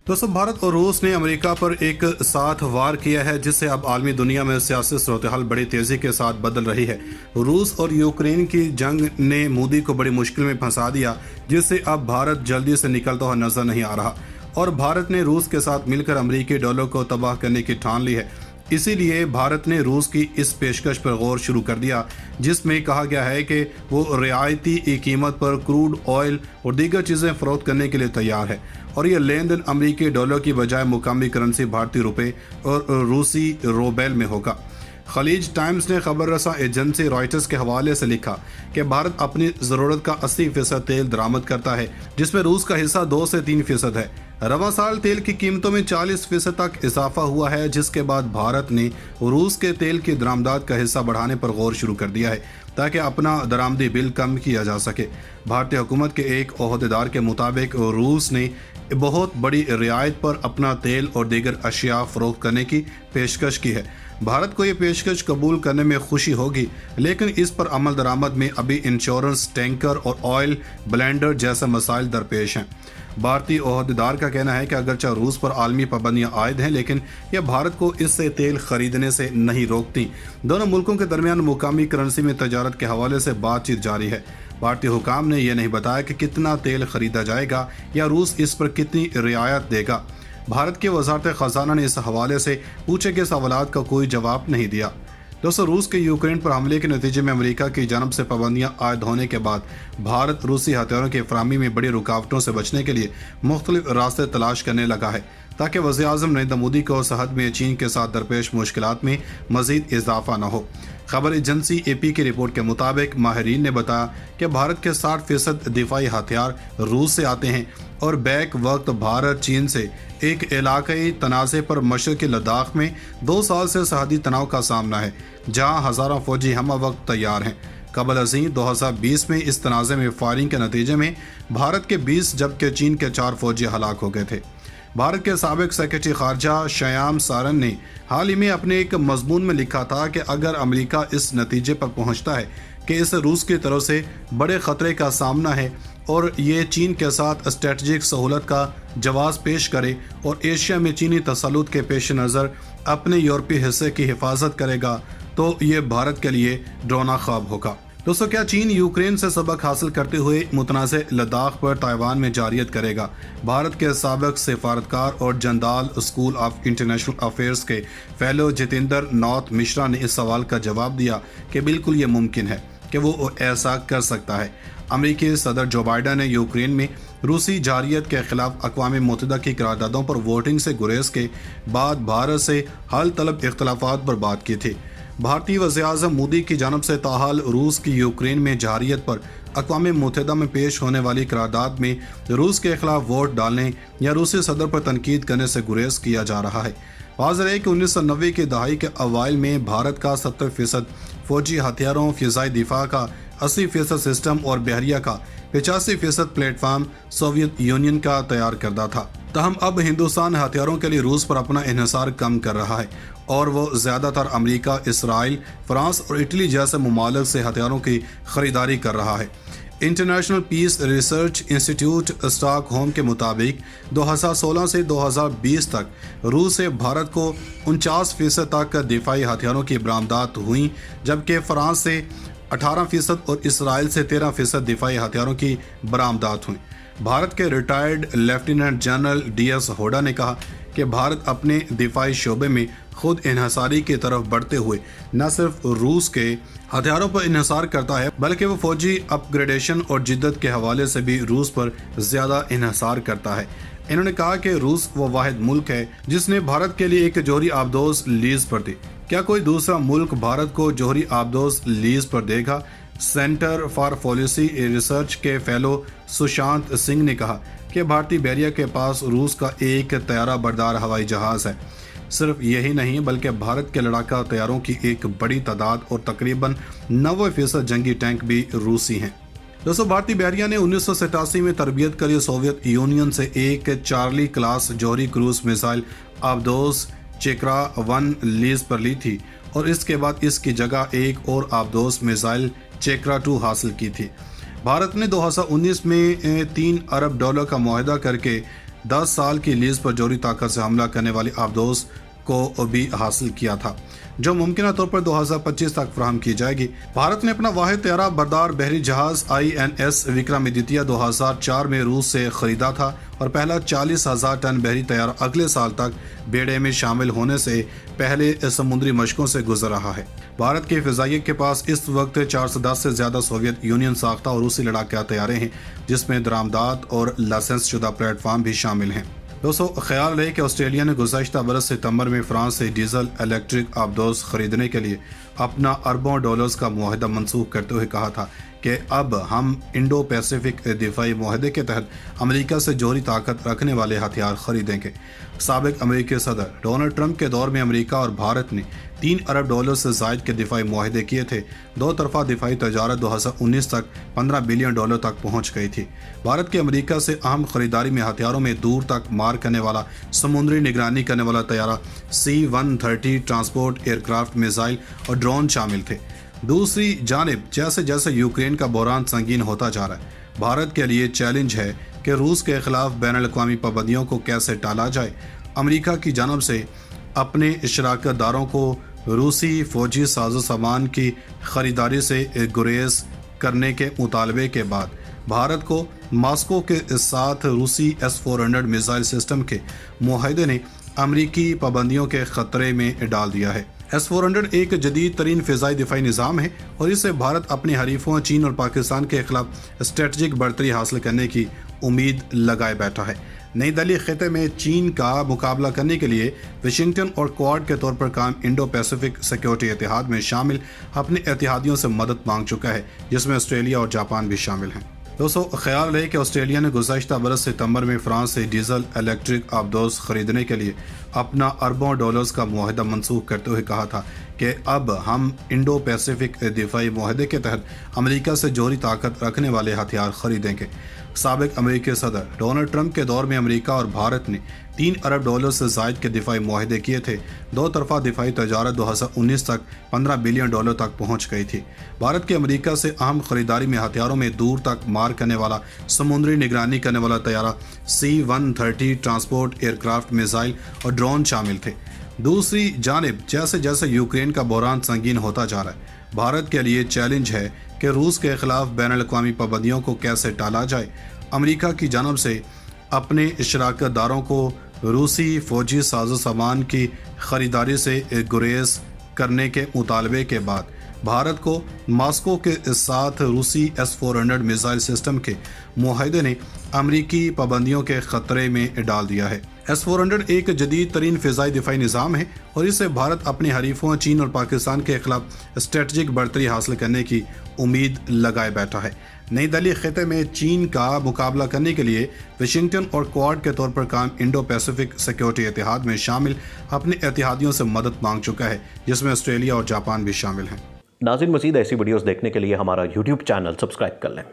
दोस्तों, भारत और रूस ने अमेरिका पर एक साथ वार किया है, जिससे अब आलमी दुनिया में सियासी सूरत-ए-हाल बड़ी तेज़ी के साथ बदल रही है। रूस और यूक्रेन की जंग ने मोदी को बड़ी मुश्किल में फंसा दिया, जिससे अब भारत जल्दी से निकलता हुआ नजर नहीं आ रहा और भारत ने रूस के साथ मिलकर अमेरिकी डॉलर को तबाह करने की ठान ली है। इसीलिए भारत ने रूस की इस पेशकश पर गौर शुरू कर दिया, जिसमें कहा गया है कि वो रियायती कीमत पर क्रूड ऑयल और दीगर चीज़ें फ़रोख्त करने के लिए तैयार है और ये लेन देन अमेरिकी डॉलर की बजाय मुकामी करेंसी भारतीय रुपये और रूसी रूबेल में होगा। खलीज टाइम्स ने खबर रसा एजेंसी रॉयटर्स के हवाले से लिखा कि भारत अपनी ज़रूरत का 80% तेल दरामद करता है, जिसमें रूस का हिस्सा 2 से 3% है। रवा साल तेल की कीमतों में 40% तक इजाफा हुआ है, जिसके बाद भारत ने रूस के तेल की दरामदात का हिस्सा बढ़ाने पर गौर शुरू कर दिया है ताकि अपना दरामदी बिल कम किया जा सके। भारतीय हुकूमत के एक ओहदेदार के मुताबिक रूस ने बहुत बड़ी रियायत पर अपना तेल और दीगर अशिया फ़रोख्त करने की पेशकश की है। भारत को ये पेशकश कबूल करने में खुशी होगी, लेकिन इस पर अमल दरामद में अभी इंश्योरेंस, टैंकर और ऑयल ब्लेंडर जैसे मसाइल दरपेश हैं। भारतीय ओहदेदार का कहना है कि अगरचे रूस पर आलमी पाबंदियां आयद हैं, लेकिन यह भारत को इससे तेल खरीदने से नहीं रोकती। दोनों मुल्कों के दरमियान मुकामी करेंसी में तजारत के हवाले से बातचीत जारी है। भारतीय हुकाम ने यह नहीं बताया कि कितना तेल खरीदा जाएगा या रूस इस पर कितनी रियायत देगा। भारत की वजारत ख़जाना ने इस हवाले से पूछे गए सवालात का कोई जवाब नहीं दिया। दोस्तों, रूस के यूक्रेन पर हमले के नतीजे में अमेरिका की जानब से पाबंदियां आयद होने के बाद भारत रूसी हथियारों की फराहमी में बड़ी रुकावटों से बचने के लिए मुख्तलिफ रास्ते तलाश करने लगा है ताकि वज़ीर-ए-आज़म नरेंद्र मोदी को सरहद में चीन के साथ दरपेश मुश्किलात में मज़ीद इजाफा न हो। खबर एजेंसी AP की रिपोर्ट के मुताबिक माहिरीन ने बताया कि भारत के 60% दिफाई हथियार रूस से आते हैं और बैक वक्त भारत चीन से एक इलाकाई तनाज़े पर मशरक़ी लद्दाख में 2 साल से सरहदी तनाव का सामना है, जहां हज़ारों फौजी हम वक्त तैयार हैं। कबल अज़ीं 2020 में इस तनाज़े में फायरिंग के नतीजे में भारत के 20 जबकि चीन के 4 फौजी हलाक हो गए थे। भारत के साबिक सेक्रेटरी खारजा श्याम सारन ने हाल ही में अपने एक मजमून में लिखा था कि अगर अमेरिका इस नतीजे पर पहुंचता है कि इसे रूस की तरफ से बड़े ख़तरे का सामना है और ये चीन के साथ स्ट्रेटजिक सहूलत का जवाब पेश करे और एशिया में चीनी तसल्लुत के पेश नज़र अपने यूरोपीय हिस्से की हिफाजत करेगा, तो ये भारत के लिए डरावना ख्वाब होगा। दोस्तों, क्या चीन यूक्रेन से सबक हासिल करते हुए मुतनाज़ लद्दाख पर ताइवान में जारियत करेगा? भारत के साबिक सफारतकार और जंदाल स्कूल ऑफ इंटरनेशनल अफेयर्स के फेलो जितेंद्र नाथ मिश्रा ने इस सवाल का जवाब दिया कि बिल्कुल ये मुमकिन है कि वो ऐसा कर सकता है। अमेरिकी सदर जो बाइडन ने यूक्रेन में रूसी जारियत के खिलाफ अक़वाम मुत्तहिदा की करारदादों पर वोटिंग से गुरेज के बाद भारत से हल तलब इख्तलाफात पर बात की थी। भारतीय वज़ीर-ए-आज़म मोदी की जानब से ताहाल रूस की यूक्रेन में जारियत पर अक़वाम मुत्तहिदा में पेश होने वाली करारदाद में रूस के खिलाफ वोट डालने या रूसी सदर पर तनकीद करने से गुरेज किया जा रहा है। वाज़ेह है कि 1990 की दहाई के अवाइल में भारत का 70% फौजी हथियारों, फ़िज़ाई दिफा का 80% सिस्टम और बहरिया का 85% प्लेटफार्म सोवियत यूनियन का तैयार करदा था। तहम अब हिंदुस्तान हथियारों के लिए रूस पर अपना इन्हिसार कम कर रहा है और वो ज़्यादातर अमेरिका, इसराइल, फ्रांस और इटली जैसे ममालिक से हथियारों की ख़रीदारी कर रहा है। International Peace Research Institute Stockholm के मुताबिक 2016 से 2020 तक रूस से भारत को 49% तक दिफाई हथियारों की बरामदात हुई, जबकि फ्रांस से 18% और इसराइल से 13% दिफाई हथियारों की बरामदात हुई। भारत के रिटायर्ड लेफ्टिनेंट जनरल DS होडा ने कहा कि भारत अपने दिफाई शोबे में खुद इन्हसारी की तरफ बढ़ते हुए न सिर्फ रूस के हथियारों पर इन्हसार करता है, बल्कि वो फौजी अपग्रेडेशन और जिद्दत के हवाले से भी रूस पर ज़्यादा इन्हसार करता है। इन्होंने कहा कि रूस वो वाहिद मुल्क है जिसने भारत के लिए एक जौहरी आबदोज लीज पर दी। क्या कोई दूसरा मुल्क भारत को जौहरी आबदोज लीज पर देगा? सेंटर फॉर पॉलिसी रिसर्च के फेलो सुशांत सिंह ने कहा कि भारतीय बहरिया के पास रूस का एक तैयारा बरदार हवाई जहाज़ है। सिर्फ यही नहीं बल्कि भारत के लड़ाका तैयारों की एक बड़ी तादाद और तकरीबन 90% जंगी टैंक भी रूसी हैं। दोस्तों, भारतीय बहरिया ने 1987 में तरबियत के लिए सोवियत यूनियन से एक चार्ली क्लास जौहरी क्रूज मिसाइल आबदोज चेकरा 1 लीज पर ली थी और इसके बाद इसकी जगह एक और आबदोज मिसाइल चेकरा 2 हासिल की थी। भारत ने 2019 में $3 अरब का मुआहदा करके 10 साल की लीज पर जोहरी ताकत से हमला करने वाली आबदोस को भी हासिल किया था, जो मुमकिन तौर पर 2025 तक फराहम की जाएगी। भारत ने अपना वाहिद तैयारा बरदार बहरी जहाज INS विक्रमादित्य 2004 में रूस से खरीदा था और पहला 40,000 टन बहरी तैयारा अगले साल तक बेड़े में शामिल होने से पहले समुद्री मशकों से गुजर रहा है। भारत के फिजाइये के पास इस वक्त 410 से ज्यादा सोवियत यूनियन साख्ता और रूसी लड़ाका तैयारे हैं, जिसमें दरामदात और लाइसेंस शुदा प्लेटफार्म भी शामिल हैं। दोस्तों, ख्याल रहे कि ऑस्ट्रेलिया ने गुज़श्ता बरस सितंबर में फ्रांस से डीजल इलेक्ट्रिक आबदोस खरीदने के लिए अपना अरबों डॉलर्स का मुआहदा मनसूख करते हुए कहा था कि अब हम इंडो पैसिफिक दिफाई मुआहदे के तहत अमेरिका से जोहरी ताकत रखने वाले हथियार खरीदेंगे। साबिक अमेरिकी सदर डोनाल्ड ट्रंप के दौर में अमेरिका और भारत ने 3 अरब डॉलर से ज़ायद के दिफाई मुआहदे किए थे। दो तरफा दिफाई तजारत 2019 तक 15 बिलियन डॉलर तक पहुंच गई थी। भारत की अमेरिका से अहम खरीदारी में हथियारों में दूर तक मार करने वाला समुद्री निगरानी करने वाला तैयारा C-130 ट्रांसपोर्ट एयरक्राफ्ट मिसाइल और ड्रोन शामिल थे। दूसरी जानिब जैसे जैसे यूक्रेन का बहरान संगीन होता जा रहा है, भारत के लिए चैलेंज है कि रूस के खिलाफ बैनुल-अक़वामी पाबंदियों को कैसे टाला जाए। अमेरिका की जानब से अपने इशराकत दारों को रूसी फौजी साजो सामान की खरीदारी से गुरेज करने के मुतालबे के बाद भारत को मॉस्को के साथ रूसी S-400 मिसाइल सिस्टम के मुआहदे ने अमरीकी पाबंदियों के खतरे में डाल दिया है। S-400 एक जदीद तरीन फ़िज़ाई दिफाई निज़ाम है और इससे भारत अपने हरीफों चीन और पाकिस्तान के खिलाफ स्ट्रेटजिक बढ़तरी हासिल करने की उम्मीद लगाए बैठा है। नई दिल्ली खिते में चीन का मुकाबला करने के लिए वाशिंगटन और क्वाड के तौर पर कायम इंडो पैसिफिक सिक्योरिटी इतिहाद में शामिल अपने इतिहादियों से मदद मांग चुका है, जिसमें ऑस्ट्रेलिया और जापान भी शामिल हैं। दोस्तों, ख्याल रहे कि ऑस्ट्रेलिया ने गुज़श्ता बरस सितंबर में फ्रांस से डीजल इलेक्ट्रिक आबदोस खरीदने के लिए अपना अरबों डॉलर्स का मुआहदा मनसूख करते हुए कहा था कि अब हम इंडो पैसिफिक दिफाई मुआहदे के तहत अमेरिका से जोहरी ताकत रखने वाले हथियार खरीदेंगे। साबिक अमेरिकी सदर डोनाल्ड ट्रंप के दौर में अमेरिका और भारत ने 3 अरब डॉलर से ज़ायद के दिफाई मुआहदे किए थे। दो तरफा दिफाई तजारत 2019 तक 15 बिलियन डॉलर तक पहुंच गई थी। भारत की अमेरिका से अहम खरीदारी में हथियारों में दूर तक मार करने वाला समुद्री निगरानी करने वाला तैयारा C-130 ट्रांसपोर्ट एयरक्राफ्ट मिसाइल और ड्रोन शामिल थे। दूसरी जानिब जैसे जैसे यूक्रेन का बहरान संगीन होता जा रहा है, भारत के लिए चैलेंज है कि रूस के खिलाफ बैनुल-अक़वामी पाबंदियों को कैसे टाला जाए। अमेरिका की जानब से अपने इशराकत दारों को रूसी फौजी साजो सामान की खरीदारी से गुरेज करने के मुतालबे के बाद भारत को मॉस्को के साथ रूसी S-400 मिसाइल सिस्टम के मुआहदे ने अमरीकी पाबंदियों के खतरे में डाल दिया है। S-400 एक जदीद तरीन फ़िज़ाई दिफाई निज़ाम है और इससे भारत अपने हरीफों चीन और पाकिस्तान के खिलाफ स्ट्रेटजिक बढ़तरी हासिल करने की उम्मीद लगाए बैठा है। नई दिल्ली खिते में चीन का मुकाबला करने के लिए वाशिंगटन और क्वाड के तौर पर कायम इंडो पैसिफिक सिक्योरिटी इतिहाद में शामिल अपने इतिहादियों से मदद मांग चुका है, जिसमें ऑस्ट्रेलिया और जापान भी शामिल हैं। नाज़रीन, मज़ीद ऐसी वीडियोस देखने के लिए हमारा YouTube चैनल सब्सक्राइब कर लें।